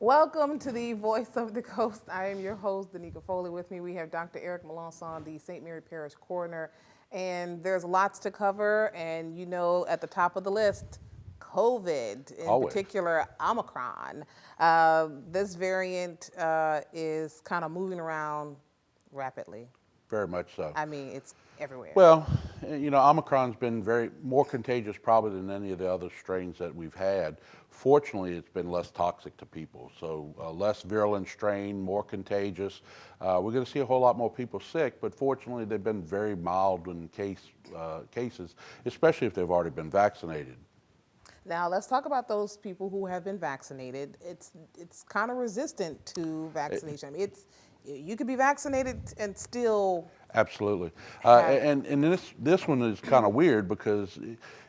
Welcome to the Voice of the Coast. I am your host, Danica Foley. With me, we have Dr. Eric Melancon, the St. Mary Parish Coroner. And there's lots to cover. And you know, at the top of the list, COVID, in particular, Omicron. This variant is kind of moving around rapidly. Very much so. I mean, it's everywhere. Well, you know, Omicron's been more contagious probably than any of the other strains that we've had. Fortunately, it's been less toxic to people, so less virulent strain, more contagious. We're going to see a whole lot more people sick, but fortunately, they've been very mild in cases, especially if they've already been vaccinated. Now let's talk about those people who have been vaccinated. It's kind of resistant to vaccination. I mean, you could be vaccinated and still. Absolutely, and this one is kind of weird because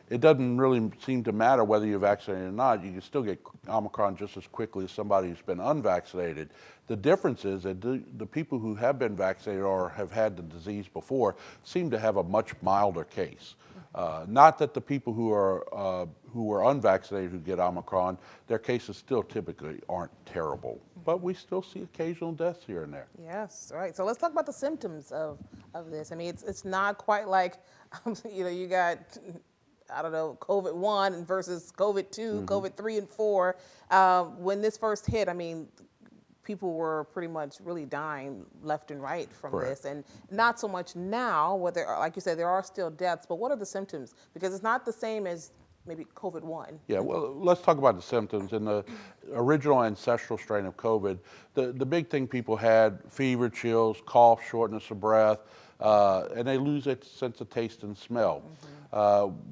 it doesn't really seem to matter whether you're vaccinated or not. You can still get Omicron just as quickly as somebody who's been unvaccinated. The difference is that the people who have been vaccinated or have had the disease before seem to have a much milder case. Not that the people who are unvaccinated who get Omicron, their cases still typically aren't terrible, but we still see occasional deaths here and there. Yes, right. So let's talk about the symptoms of this. I mean, it's not quite like, you know, you got, I don't know, COVID-1 versus COVID-2, COVID-3 and 4. When this first hit, I mean, people were pretty much really dying left and right from Correct. this, and not so much now, where there are, like you said, there are still deaths, but what are the symptoms? Because it's not the same as maybe COVID-1. Yeah, well, let's talk about the symptoms. In the original ancestral strain of COVID, the big thing people had, fever, chills, cough, shortness of breath, and they lose their sense of taste and smell.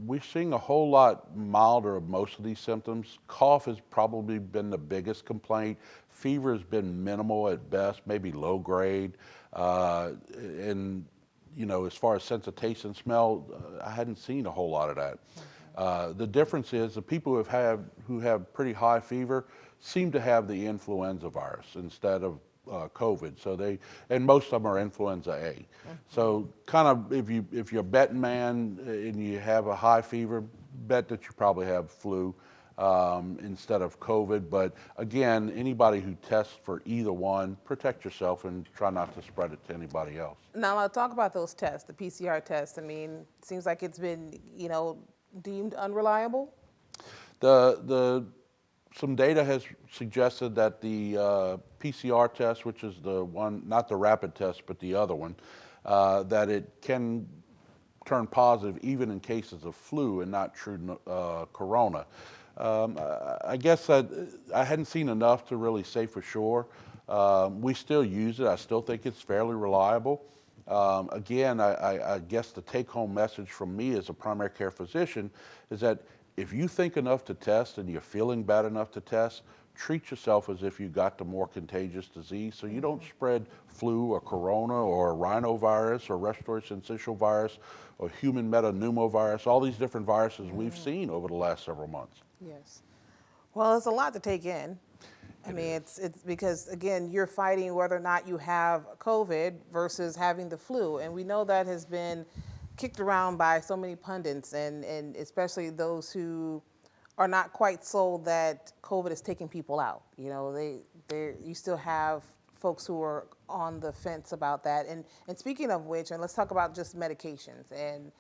We're seeing a whole lot milder of most of these symptoms. Cough has probably been the biggest complaint. Fever has been minimal at best, maybe low grade. And, you know, as far as sense of taste and smell, I hadn't seen a whole lot of that. The difference is the people who have pretty high fever seem to have the influenza virus instead of COVID. So and most of them are influenza A. So kind of if you're a betting man and you have a high fever, bet that you probably have flu instead of COVID. But again, anybody who tests for either one, protect yourself and try not to spread it to anybody else. Now, I'll talk about those tests, the PCR tests. I mean, it seems like it's been, you know, deemed unreliable. Some data has suggested that the PCR test, which is the one, not the rapid test, but the other one, that it can turn positive even in cases of flu and not true corona. I guess that I hadn't seen enough to really say for sure. We still use it. I still think it's fairly reliable. Again, I guess the take-home message from me as a primary care physician is that if you think enough to test and you're feeling bad enough to test, treat yourself as if you got the more contagious disease so you don't spread flu or corona or rhinovirus or respiratory syncytial virus or human metapneumovirus, all these different viruses we've seen over the last several months. Yes. Well, it's a lot to take in. I mean, it's because, again, you're fighting whether or not you have COVID versus having the flu. And we know that has been kicked around by so many pundits, and especially those who are not quite sold that COVID is taking people out. You know, you still have folks who are on the fence about that. And speaking of which, and let's talk about just medications. And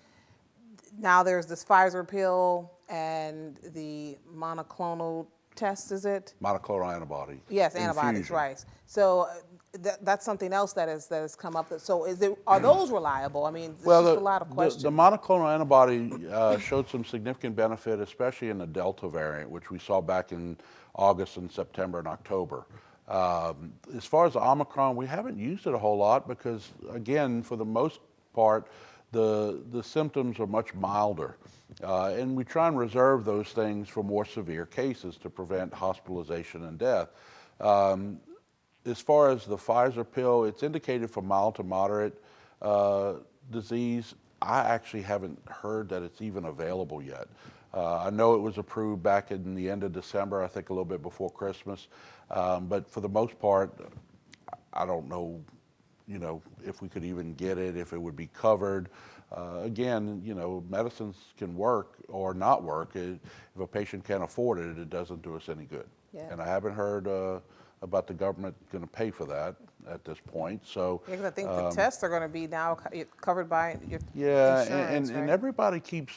now there's this Pfizer pill and the monoclonal test, is it? Monoclonal antibody. Yes, antibodies, right. So that's something else that has come up. So are those reliable? I mean, there's just a lot of questions. The monoclonal antibody showed some significant benefit, especially in the Delta variant, which we saw back in August and September and October. As far as the Omicron, we haven't used it a whole lot because, again, for the most part, the symptoms are much milder. And we try and reserve those things for more severe cases to prevent hospitalization and death. As far as the Pfizer pill, it's indicated for mild to moderate disease. I actually haven't heard that it's even available yet. I know it was approved back in the end of December, I think a little bit before Christmas. But for the most part, I don't know, you know, if we could even get it, if it would be covered. Again, you know, medicines can work or not work. If a patient can't afford it, it doesn't do us any good. Yeah. And I haven't heard about the government going to pay for that at this point. So Yeah, 'cause I think the tests are going to be now covered by your yeah, insurance, and right? everybody keeps,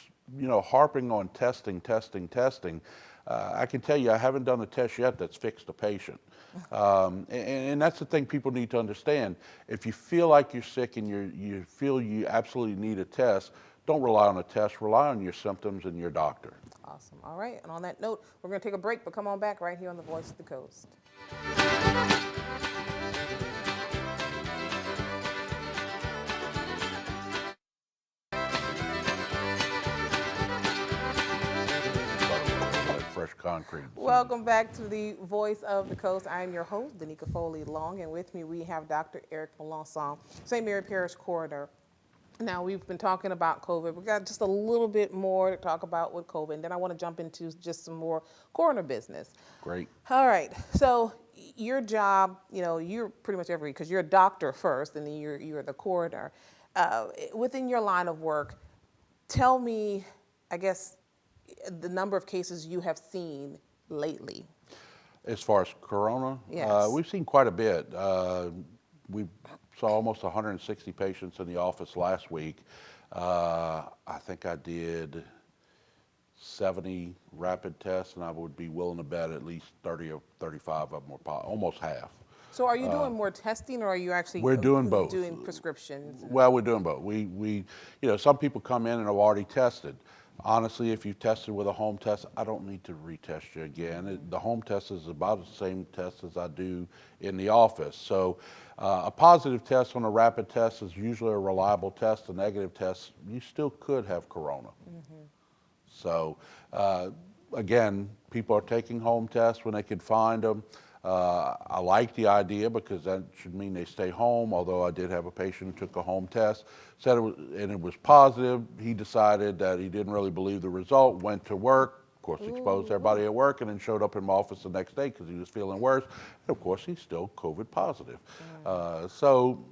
harping on testing, testing, testing. I can tell you, I haven't done a test yet that's fixed a patient. And that's the thing people need to understand. If you feel like you're sick and you feel you absolutely need a test, don't rely on a test, rely on your symptoms and your doctor. Awesome. All right. And on that note, we're going to take a break, but come on back right here on the Voice of the Coast. Like fresh concrete. Welcome back to the Voice of the Coast. I am your host, Danica Foley Long, and with me we have Dr. Eric Melancon, St. Mary Parish Coroner. Now, we've been talking about COVID. We've got just a little bit more to talk about with COVID, and then I want to jump into just some more coroner business. Great. All right. So your job, you're pretty much because you're a doctor first, and then you're the coroner. Within your line of work, tell me, I guess, the number of cases you have seen lately. As far as corona, Yes. we've seen quite a bit. We saw almost 160 patients in the office last week. I think I did 70 rapid tests, and I would be willing to bet at least 30 or 35 of them were almost half. So are you doing more testing, or are you actually We're doing both. doing prescriptions? Well, we're doing both. We some people come in and have already tested. Honestly, if you've tested with a home test, I don't need to retest you again. The home test is about the same test as I do in the office. So a positive test on a rapid test is usually a reliable test. A negative test, you still could have corona. So again, people are taking home tests when they can find them. I like the idea because that should mean they stay home, although I did have a patient who took a home test, said it was positive. He decided that he didn't really believe the result, went to work, of course exposed everybody at work, and then showed up in my office the next day because he was feeling worse. And of course, he's still COVID positive. So,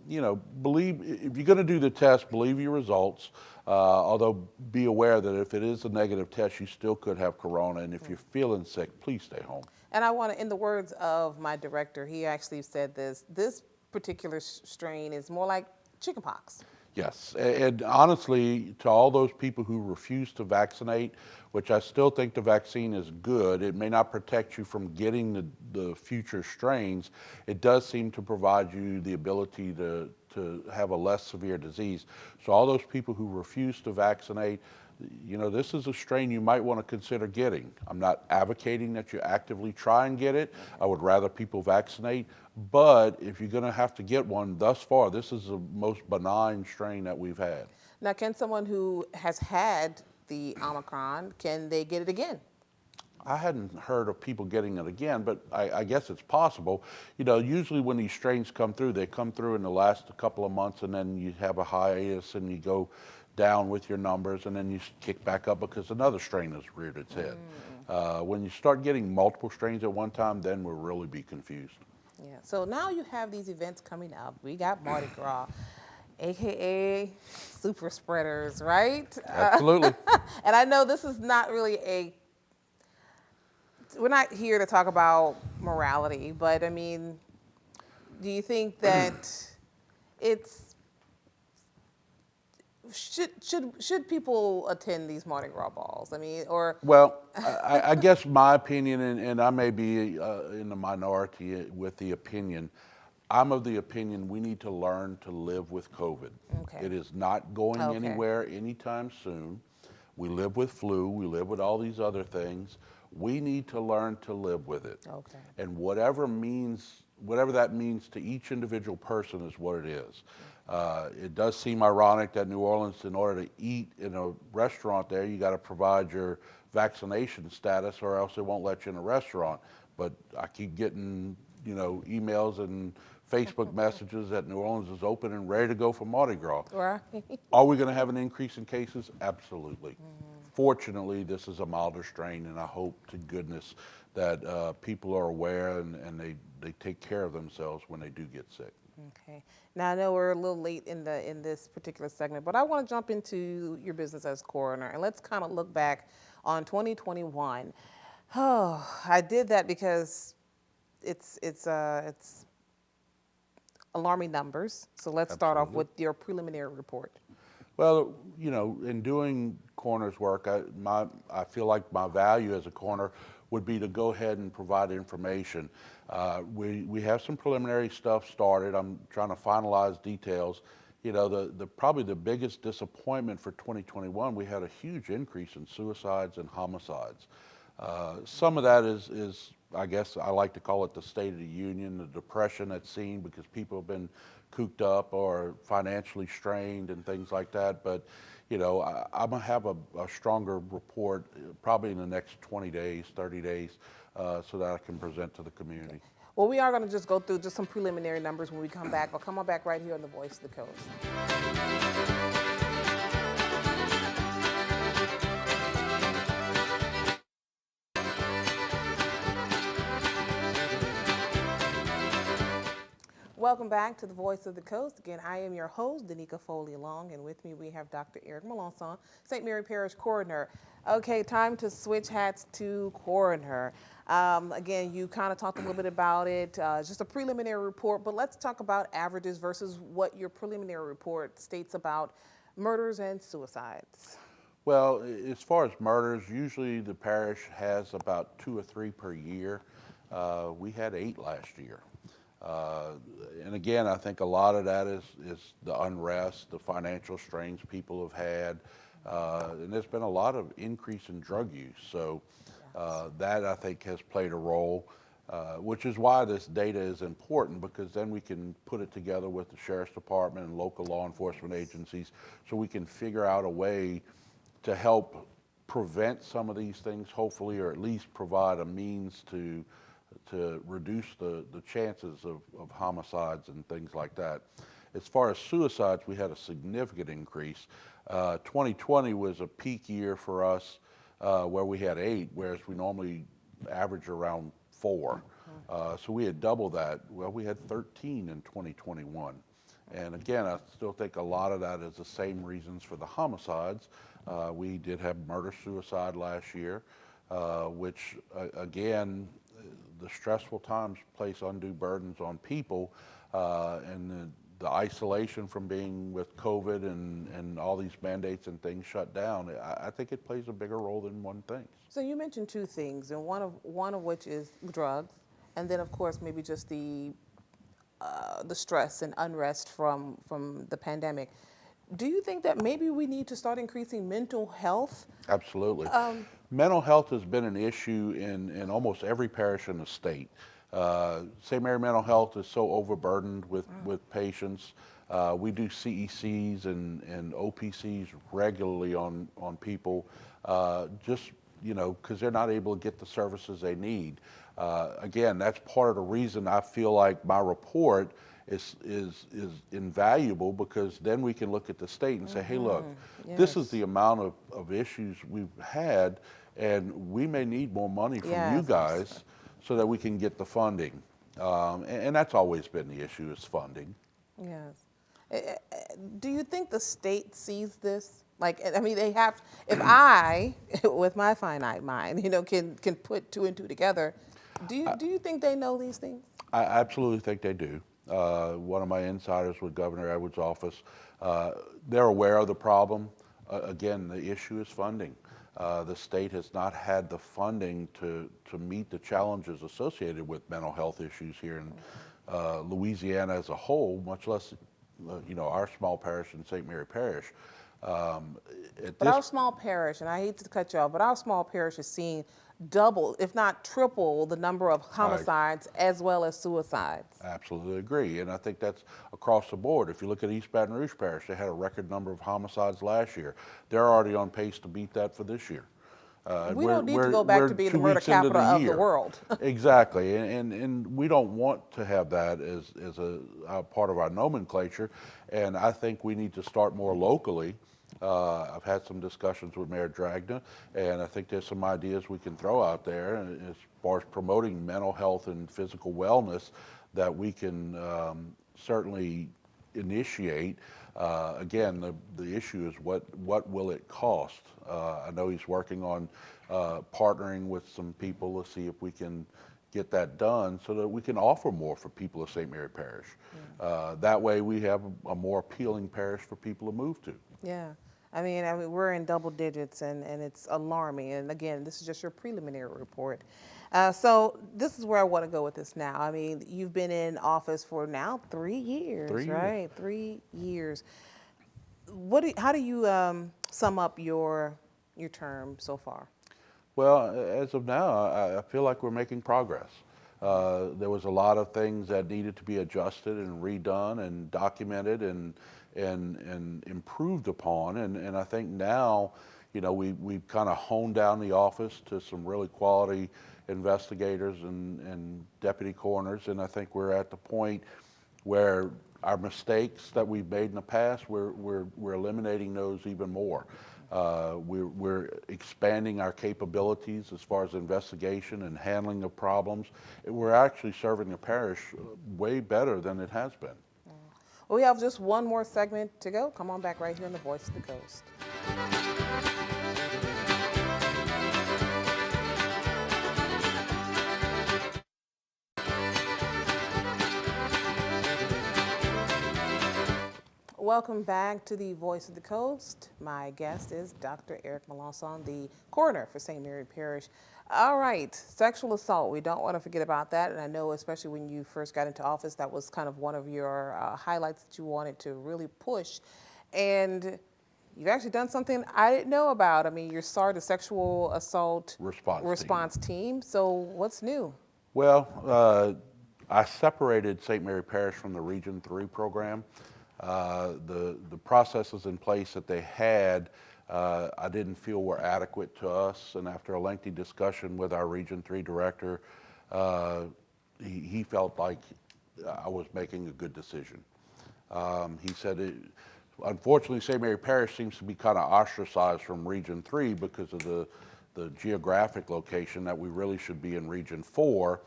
believe, if you're going to do the test, believe your results. Although be aware that if it is a negative test, you still could have corona. And if you're feeling sick, please stay home. And I want to, in the words of my director, he actually said this particular strain is more like chickenpox. Yes, and honestly, to all those people who refuse to vaccinate, which I still think the vaccine is good, it may not protect you from getting the future strains. It does seem to provide you the ability to have a less severe disease. So all those people who refuse to vaccinate, this is a strain you might want to consider getting. I'm not advocating that you actively try and get it. I would rather people vaccinate. But if you're going to have to get one, thus far, this is the most benign strain that we've had. Now, can someone who has had the Omicron, can they get it again? I hadn't heard of people getting it again, but I guess it's possible. Usually when these strains come through, they come through in the last couple of months, and then you have a hiatus and you go down with your numbers, and then you kick back up because another strain has reared its head. When you start getting multiple strains at one time, then we'll really be confused. Yeah. So now you have these events coming up. We got Mardi Gras, AKA super spreaders, right? Absolutely. And I know this is not really we're not here to talk about morality, but I mean, do you think that should people attend these Mardi Gras balls? I mean, or well, I guess my opinion, and I may be in the minority with the opinion, I'm of the opinion we need to learn to live with COVID. Okay. It is not going anywhere anytime soon. We live with flu. We live with all these other things. We need to learn to live with it. Okay. And whatever that means to each individual person is what it is. It does seem ironic that New Orleans, in order to eat in a restaurant there, you got to provide your vaccination status or else they won't let you in a restaurant. But I keep getting, emails and Facebook messages that New Orleans is open and ready to go for Mardi Gras. Right. Are we going to have an increase in cases? Absolutely. Fortunately, this is a milder strain, and I hope to goodness that people are aware and they take care of themselves when they do get sick. Okay. Now I know we're a little late in this particular segment, but I want to jump into your business as coroner, and let's kind of look back on 2021. Oh, I did that because it's alarming numbers. So let's start off Absolutely. with your preliminary report. Well, in doing coroner's work, I feel like my value as a coroner would be to go ahead and provide information. We have some preliminary stuff started. I'm trying to finalize details. The probably the biggest disappointment for 2021, we had a huge increase in suicides and homicides. Some of that is, I guess I like to call it the state of the union, the depression that's seen because people have been cooped up or financially strained and things like that. But, I'm going to have a stronger report probably in the next 20 days, 30 days, so that I can present to the community. Well, we are going to just go through just some preliminary numbers when we come back. But come on back right here on the Voice of the Coast. Welcome back to the Voice of the Coast. Again, I am your host, Danica Foley-Long, and with me we have Dr. Eric Melancon, St. Mary Parish Coroner. Okay, time to switch hats to Coroner. Again, you kind of talked a little bit about it, just a preliminary report, but let's talk about averages versus what your preliminary report states about murders and suicides. Well, as far as murders, usually the parish has about 2 or 3 per year. We had 8 last year. Uh, and again, I think a lot of that is the unrest, the financial strains people have had, and there's been a lot of increase in drug use. So that I think has played a role, which is why this data is important because then we can put it together with the sheriff's department and local law enforcement agencies, so we can figure out a way to help prevent some of these things, hopefully, or at least provide a means to reduce the chances of homicides and things like that. As far as suicides, we had a significant increase. 2020 was a peak year for us where we had 8, whereas we normally average around 4. So we had double that. Well, we had 13 in 2021. And again, I still think a lot of that is the same reasons for the homicides. We did have murder-suicide last year, which again, the stressful times place undue burdens on people, and the isolation from being with COVID and all these mandates and things shut down. I think it plays a bigger role than one thinks. So you mentioned 2 things, and one of which is drugs, and then of course maybe just the stress and unrest from the pandemic. Do you think that maybe we need to start increasing mental health? Absolutely. Mental health has been an issue in almost every parish in the state. St. Mary Mental Health is so overburdened with patients. We do CECs and OPCs regularly on people, just because they're not able to get the services they need. Again, that's part of the reason I feel like my report is invaluable, because then we can look at the state and say, hey, look, this is the amount of issues we've had, and we may need more money from you guys so that we can get the funding. And that's always been the issue, is funding. Yes. Do you think the state sees this? Like, I mean, they have, if I, with my finite mind, can put 2 and 2 together, do you think they know these things? I absolutely think they do. One of my insiders with Governor Edwards' office, they're aware of the problem. Again, the issue is funding. The state has not had the funding to meet the challenges associated with mental health issues here in Louisiana as a whole, much less, our small parish in St. Mary Parish. But our small parish, and I hate to cut you off, but our small parish is seeing double, if not triple, the number of homicides as well as suicides. Absolutely agree, and I think that's across the board. If you look at East Baton Rouge Parish, they had a record number of homicides last year. They're already on pace to beat that for this year. We don't need to go back to being the murder capital of the world. Exactly, and we don't want to have that as a part of our nomenclature, and I think we need to start more locally. I've had some discussions with Mayor Dragna, and I think there's some ideas we can throw out there as far as promoting mental health and physical wellness that we can certainly initiate. Again, the issue is what will it cost? I know he's working on partnering with some people to see if we can get that done so that we can offer more for people of St. Mary Parish. That way we have a more appealing parish for people to move to. Yeah. I mean, we're in double digits, and it's alarming. And again, this is just your preliminary report. So this is where I want to go with this now. I mean, you've been in office for now 3 years, 3 years. right? 3 years. How do you sum up your term so far? Well, as of now, I feel like we're making progress. There was a lot of things that needed to be adjusted and redone and documented and improved upon. And I think now, you know, we've kind of honed down the office to some really quality investigators and deputy coroners. And I think we're at the point where our mistakes that we've made in the past, we're eliminating those even more. We're expanding our capabilities as far as investigation and handling of problems. We're actually serving the parish way better than it has been. Well, we have just one more segment to go. Come on back right here on the Voice of the Coast. Welcome back to the Voice of the Coast. My guest is Dr. Eric Melancon, the coroner for St. Mary Parish. All right, sexual assault. We don't want to forget about that. And I know, especially when you first got into office, that was kind of one of your highlights that you wanted to really push. And you've actually done something I didn't know about. I mean, you started a sexual assault response team. So what's new? Well, I separated St. Mary Parish from the Region 3 program. The processes in place that they had, I didn't feel were adequate to us. And after a lengthy discussion with our Region 3 director, he felt like I was making a good decision. He said, unfortunately, St. Mary Parish seems to be kind of ostracized from Region 3 because of the geographic location, that we really should be in Region 4,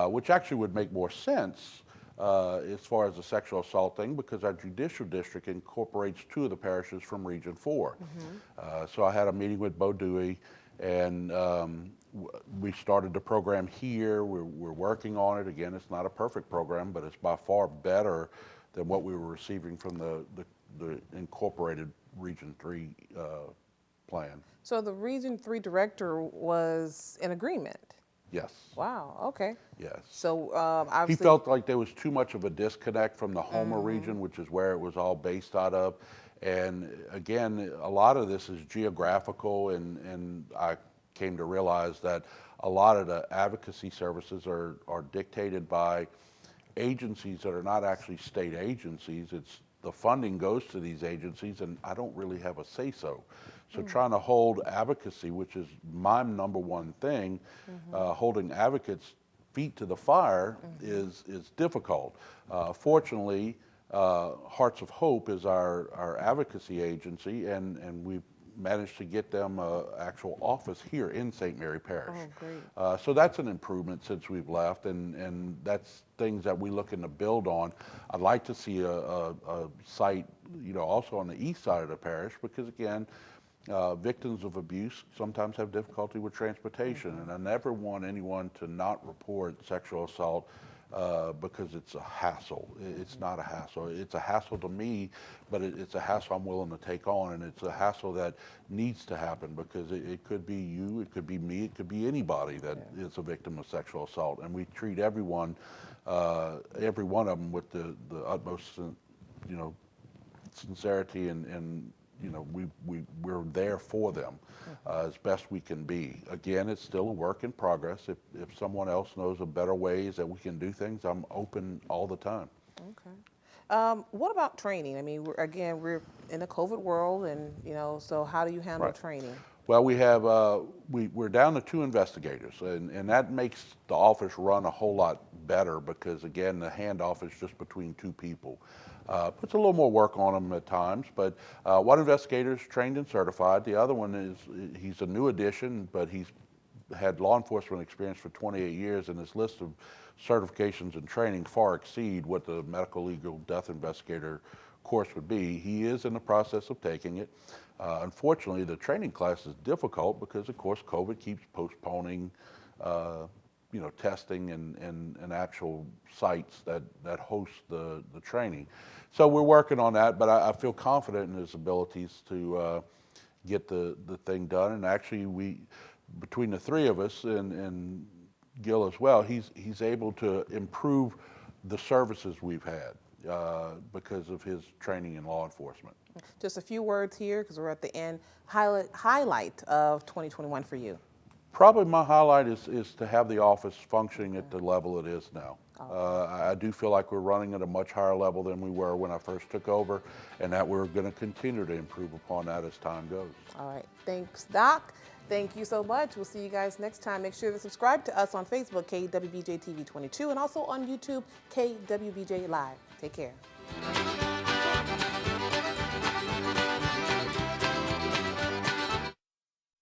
which actually would make more sense as far as the sexual assault thing, because our judicial district incorporates 2 of the parishes from Region 4. So I had a meeting with Bo Dewey, and we started the program here. We're working on it. Again, it's not a perfect program, but it's by far better than what we were receiving from the incorporated Region 3 plan. So the Region 3 director was in agreement? Yes. Wow, okay. Yes. So obviously, he felt like there was too much of a disconnect from the Homer region, which is where it was all based out of. And again, a lot of this is geographical, and I came to realize that a lot of the advocacy services are dictated by agencies that are not actually state agencies. It's the funding goes to these agencies, and I don't really have a say-so. So trying to hold advocacy, which is my number one thing, holding advocates' feet to the fire is difficult. Fortunately, Hearts of Hope is our advocacy agency, and we've managed to get them an actual office here in St. Mary Parish. Oh, great. So that's an improvement since we've left, and that's things that we're looking to build on. I'd like to see a site, you know, also on the east side of the parish, because again, victims of abuse sometimes have difficulty with transportation, and I never want anyone to not report sexual assault because it's a hassle. It's not a hassle. It's a hassle to me, but it's a hassle I'm willing to take on, and it's a hassle that needs to happen, because it could be you, it could be me, it could be anybody that is a victim of sexual assault, and we treat everyone, every one of them, with the utmost, you know, sincerity, and you know, we're there for them as best we can be. Again, it's still a work in progress. If someone else knows of better ways that we can do things, I'm open all the time. Okay. What about training? I mean, we're in a COVID world, and you know, so how do you handle training? Well, we have we're down to 2 investigators, and that makes the office run a whole lot better, because again, the handoff is just between 2 people. Puts a little more work on them at times, but one investigator is trained and certified. The other one he's a new addition, but he's had law enforcement experience for 28 years, and his list of certifications and training far exceed what the medical legal death investigator course would be. He is in the process of taking it. Unfortunately, the training class is difficult because, of course, COVID keeps postponing testing and actual sites that host the training. So we're working on that, but I feel confident in his abilities to get the thing done. And actually, between the three of us and Gil as well, he's able to improve the services we've had because of his training in law enforcement. Just a few words here, because we're at the end. Highlight of 2021 for you. Probably my highlight is to have the office functioning at the level it is now. I do feel like we're running at a much higher level than we were when I first took over, and that we're going to continue to improve upon that as time goes. All right. Thanks, Doc. Thank you so much. We'll see you guys next time. Make sure to subscribe to us on Facebook, KWBJ TV 22, and also on YouTube, KWBJ Live. Take care.